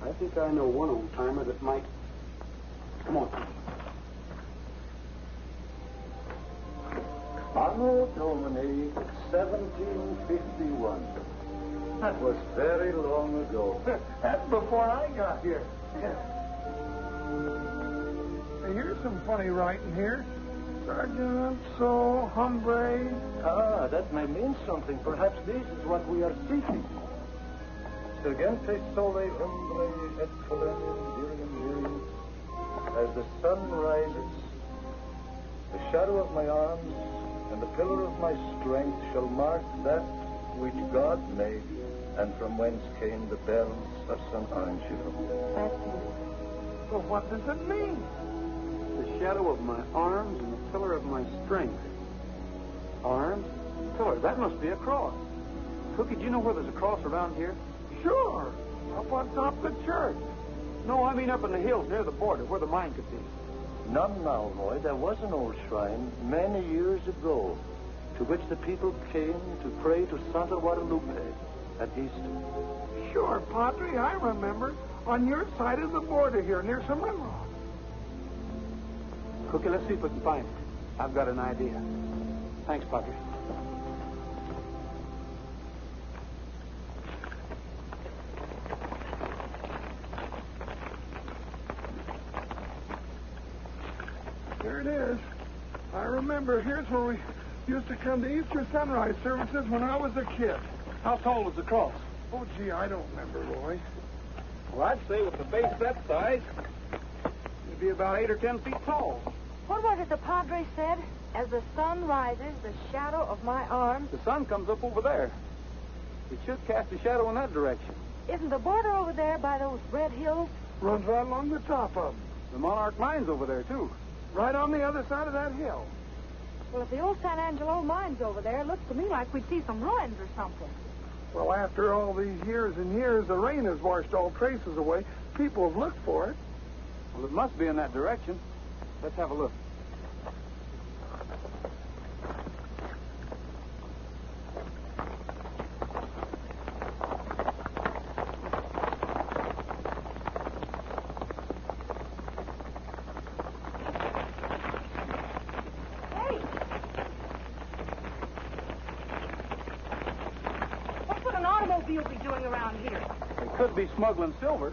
I think I know one old timer that might. Come on. Anno Domini 1751. That was very long ago. That's before I got here. Hey, here's some funny writing here. Sergeant, so, hombre. Ah, that may mean something. Perhaps this is what we are seeking. Sergente sole hombre et colonium virium. As the sun rises, the shadow of my arms and the pillar of my strength shall mark that which God made, and from whence came the bells of San Angelo. That's it. Well, what does it mean? The shadow of my arms and the pillar of my strength. Arms? Pillar. That must be a cross. Cookie, do you know where there's a cross around here? Sure. Up on top of the church. No, I mean up in the hills near the border, where the mine could be. None now, Roy. There was an old shrine many years ago to which the people came to pray to Santa Guadalupe at Easter. Sure, Padre, I remember. On your side of the border here, near some rock. Cookie, let's see if we can find it. I've got an idea. Thanks, Padre. Here it is. I remember. Here's where we used to come to Easter sunrise services when I was a kid. How tall was the cross? Oh, gee, I don't remember, Roy. Well, I'd say with the base that size, it'd be about 8 or 10 feet tall. What was it the Padre said? As the sun rises, the shadow of my arms. The sun comes up over there. It should cast a shadow in that direction. Isn't the border over there by those red hills? Runs right along the top of them. The Monarch mine's over there, too. Right on the other side of that hill. Well, if the old San Angelo mine's over there, it looks to me like we'd see some ruins or something. Well, after all these years and years, the rain has washed all traces away. People have looked for it. Well, it must be in that direction. Let's have a look. maybe you'll be doing around here? They could be smuggling silver.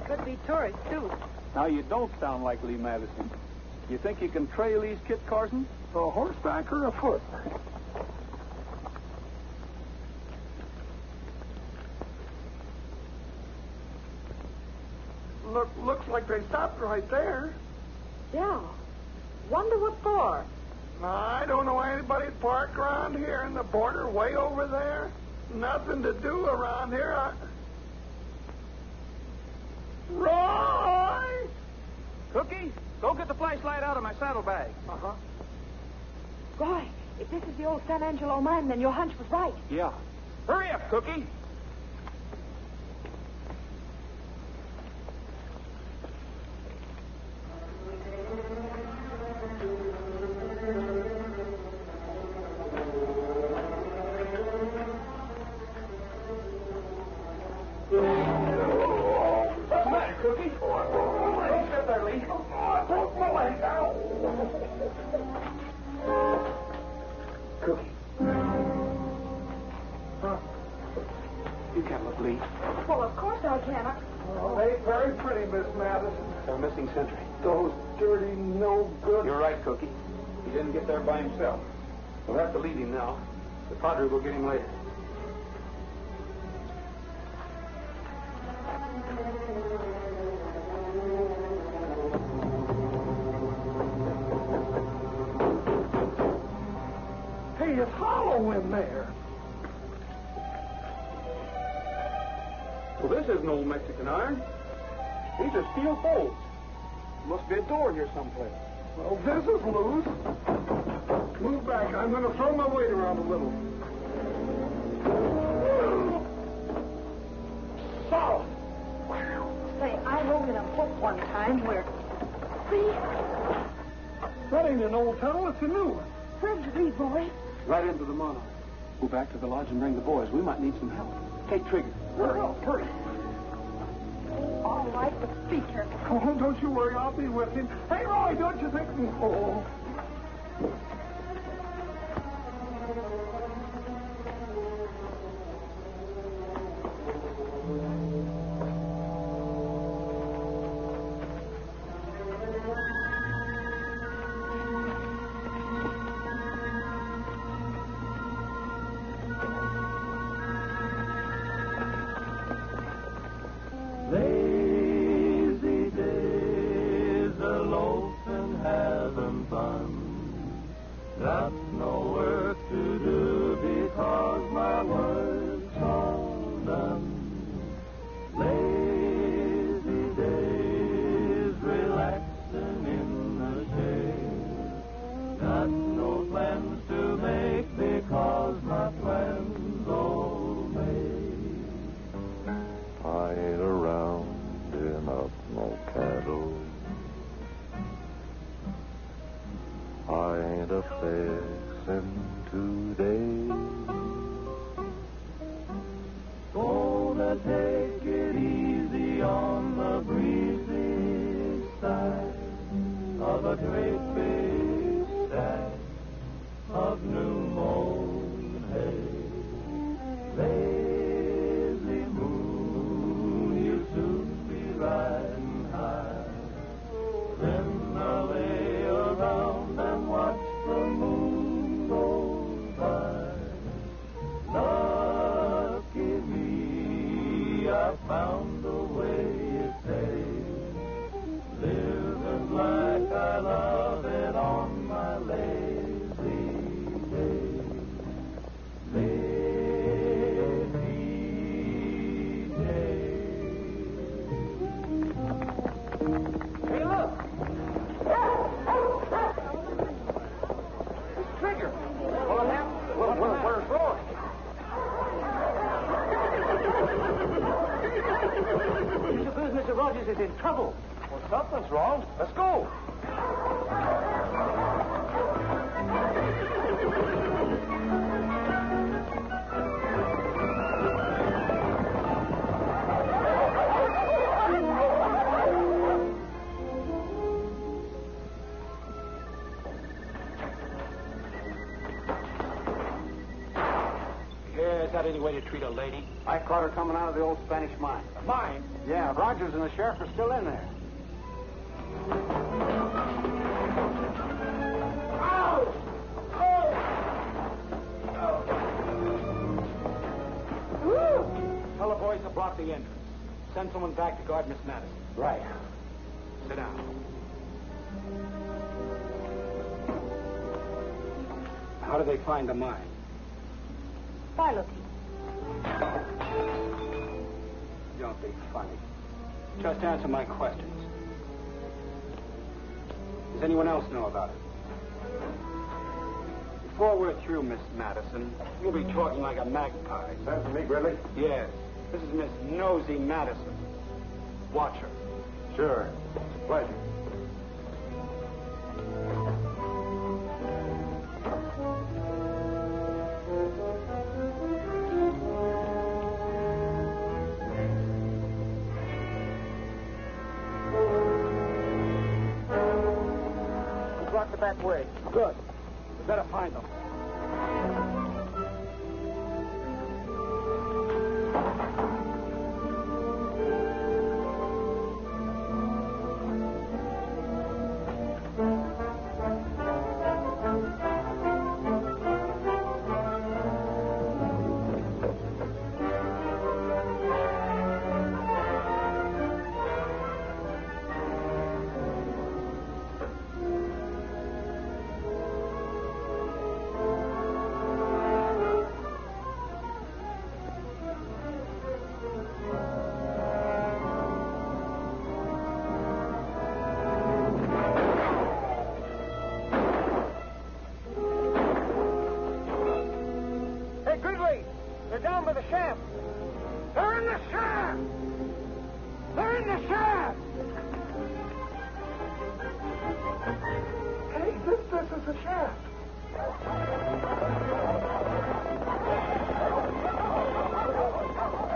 Could be tourists, too. Now, you don't sound like Lee Madison. You think you can trail these Kit Carsons? A horseback or a foot? Looks like they stopped right there. Yeah. Wonder what for? I don't know anybody's parked around here in the border way over there. Nothing to do around here. Roy! Cookie, go get the flashlight out of my saddlebag. Uh-huh. Roy, if this is the old San Angelo mine, then your hunch was right. Yeah. Hurry up, Cookie. You can't look, Lee. Well, of course I can. Oh, they ain't very pretty, Miss Madison. They're missing sentry. Those dirty, no good. You're right, Cookie. He didn't get there by himself. We'll have to leave him now. The padre will get him later. Hey, it's hollow in there. Well, this isn't old Mexican iron. These are steel bolts. Must be a door here someplace. Well, this is loose. Move back. I'm going to throw my weight around a little. Solid. Say, I rode in a book one time where... See? That ain't an old tunnel. It's a new one. Where'd you read, boy? Right into the monarch. Go back to the lodge and bring the boys. We might need some help. Take Trigger. Hurry. All right, but be careful. Oh, don't you worry. I'll be with him. Hey, Roy, don't you think... Oh. Lazy days, a loafing, having fun. Got no work to do because my work's all done. Lazy days, relaxing in the shade. Got no plans to make because my plans all made. I ain't around enough, no cattle. I ain't a fixin' today. Gonna take it easy on the breezy side of a great big stack of new mown hay. Lazy moon, you soon be riding high. Then I'll lay around and watch the moon go by. Lucky me, I found the way it pays. Living like I love it on my lazy days. Hey, look. Trigger. What happened? Where's Roy? You suppose Mr. Rogers is in trouble? Well, something's wrong. Let's go. way to treat a lady? I caught her coming out of the old Spanish mine. Mine? Yeah, Rogers and the sheriff are still in there. Tell the boys to block the entrance. Send someone back to guard Miss Madison. Right. Sit down. How do they find the mine? By looking. Don't be funny. Just answer my questions. Does anyone else know about it? Before we're through, Miss Madison, you'll be talking like a magpie. Sounds to me, Gridley. Yes. This is Miss Nosy Madison. Watch her. Sure. Pleasure. Block the back way. Good. We better find them.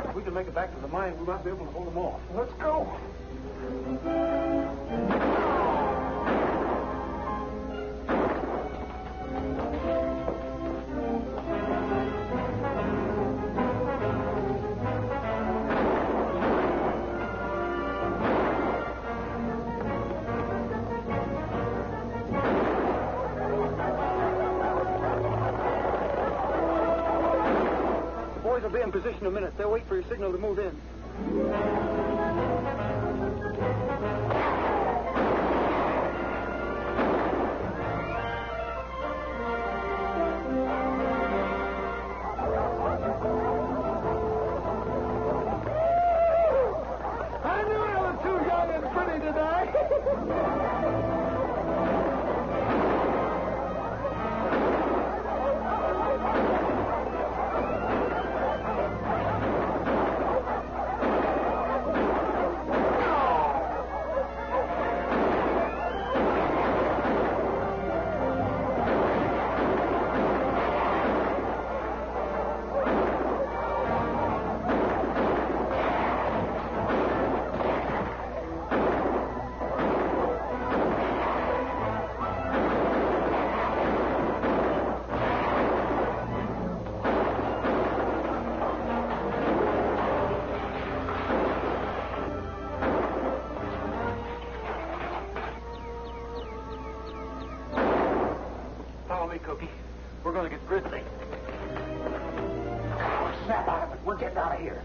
If we can make it back to the mine, we might be able to hold them off. Let's go. Boys will be in position in a minute. They'll wait for your signal to move in. I knew I was too young and pretty to die. Follow me, Cookie. We're going to get Grizzly. Snap out of it. We're getting out of here.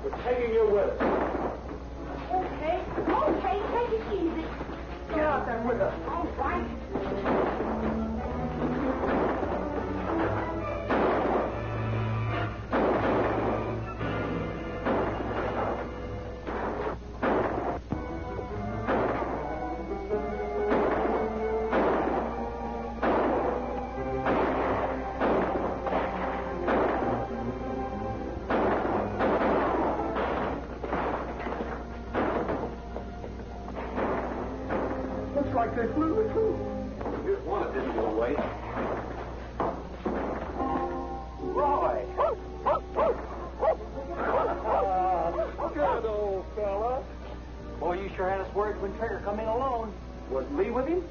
We're taking you with us. Okay. Okay, take it easy. Get out there with us. All right. Looks like they flew the coop. Here's one that didn't go away. Roy. Good old fella. Boy, you sure had us worried when Trigger come in alone. Was Lee with him?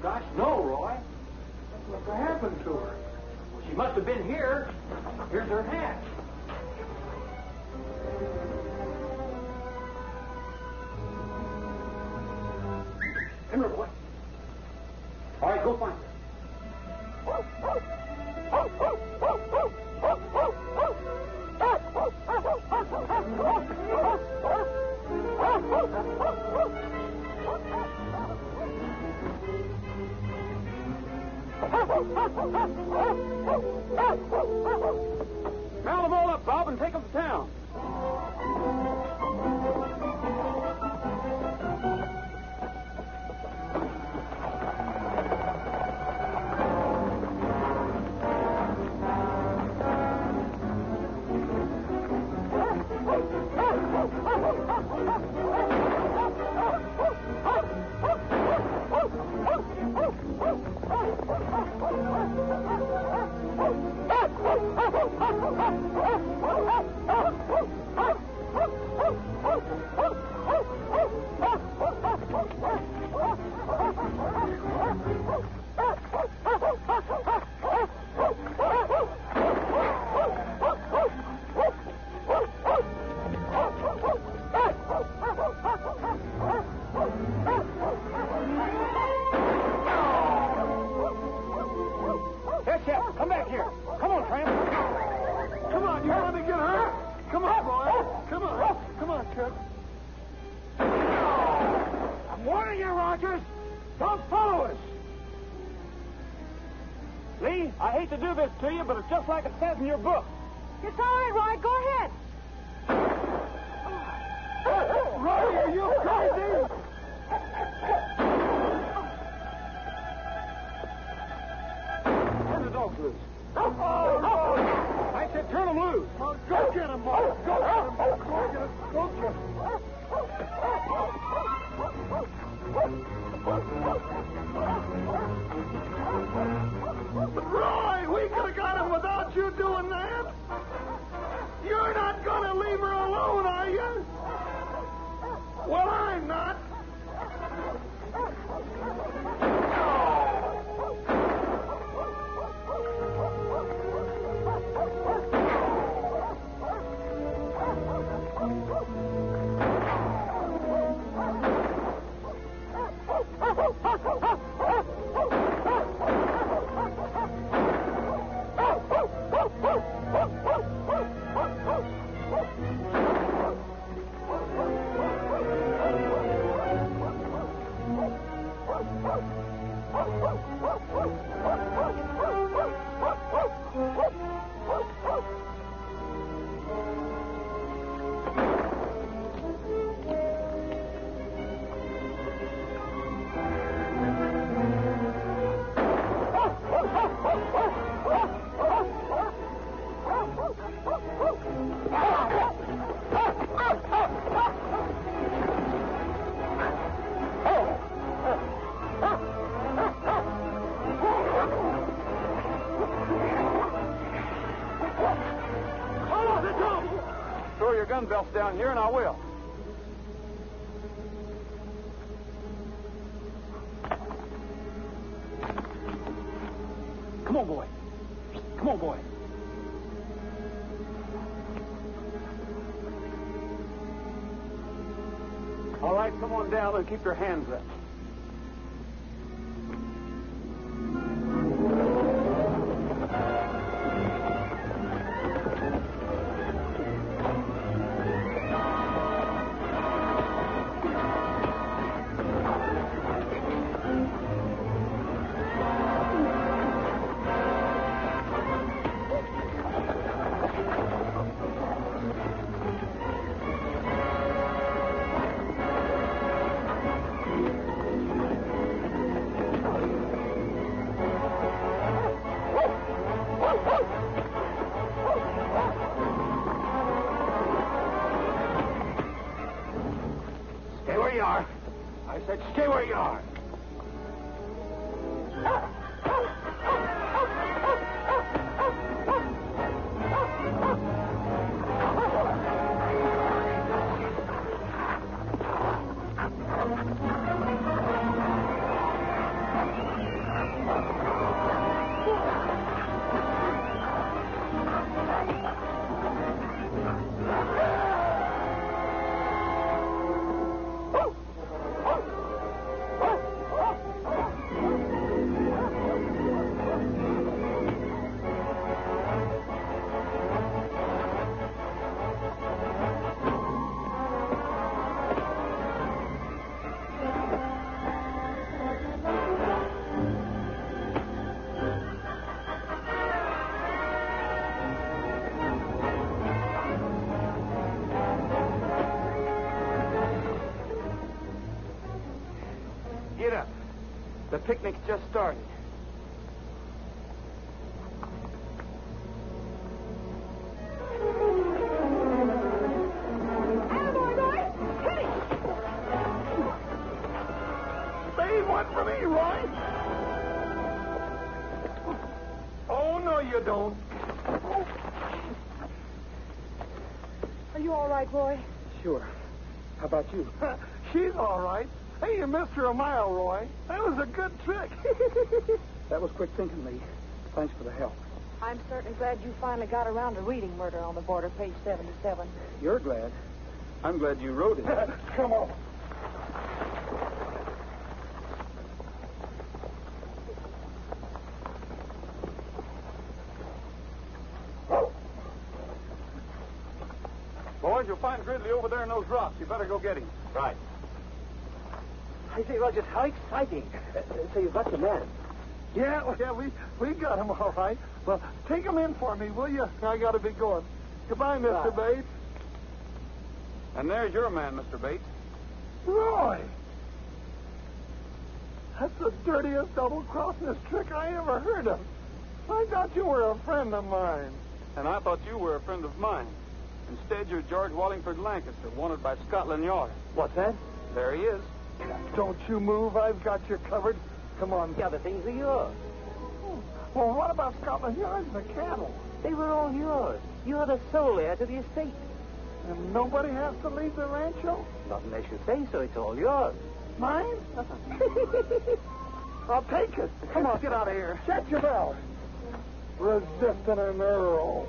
Gosh, no, Roy. What happened to her? Well, she must have been here. Here's her hat. Come here, boy. All right, go find her. Round them all up, Bob, and take them to town. Come back here. Come on, Tramp. Come on, you want to get hurt? Come on, boy. Come on. Come on, kid. I'm warning you, Rogers. Don't follow us. Lee, I hate to do this to you, but it's just like it says in your book. It's all right, Roy. Go ahead. Roy, are you crazy? Turn the dogs loose. I said turn them loose. Oh, go get him, Mark. Go get him. Go get him. Go get him. Roy, we could have got him without you doing that. You're not going to leave her alone, are you? Well, I'm not. Throw your gun belts down here, and I will. Come on, boy. Come on, boy. All right, come on down and keep your hands up. Stay where you are. I said stay where you are. get up. The picnic's just started. Save one for me, Roy. Oh, no, you don't. Are you all right, Roy? Sure. How about you? She's all right. Hey, you missed her a mile, Roy. That was a good trick. That was quick thinking, Lee. Thanks for the help. I'm certainly glad you finally got around to reading Murder on the Border, page 77. You're glad. I'm glad you wrote it. Come on. Boys, you'll find Grizzly over there in those rocks. You better go get him. Right. I say, Rogers, how exciting. So you've got your man. Yeah, we got him all right. Well, take him in for me, will you? I got to be going. Goodbye, Mr. Bates. And there's your man, Mr. Bates. Roy! That's the dirtiest double-crossing trick I ever heard of. I thought you were a friend of mine. And I thought you were a friend of mine. Instead, you're George Wallingford Lancaster, wanted by Scotland Yard. What's that? There he is. Don't you move. I've got you covered. Come on. The other things are yours. Well, what about Scotland Yard and the cattle? They were all yours. You're the sole heir to the estate. And nobody has to leave the rancho? Not unless you say so. It's all yours. Mine? I'll take it. Come on, get out of here. Shut your mouth. Resisting an earl.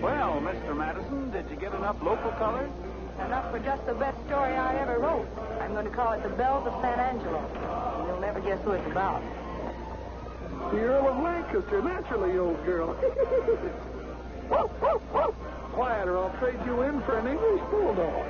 Well, Mr. Madison, did you get enough local color? Enough for just the best story I ever wrote. I'm going to call it The Bells of San Angelo. And you'll never guess who it's about. The Earl of Lancaster, naturally, old girl. Quiet, or I'll trade you in for an English bulldog.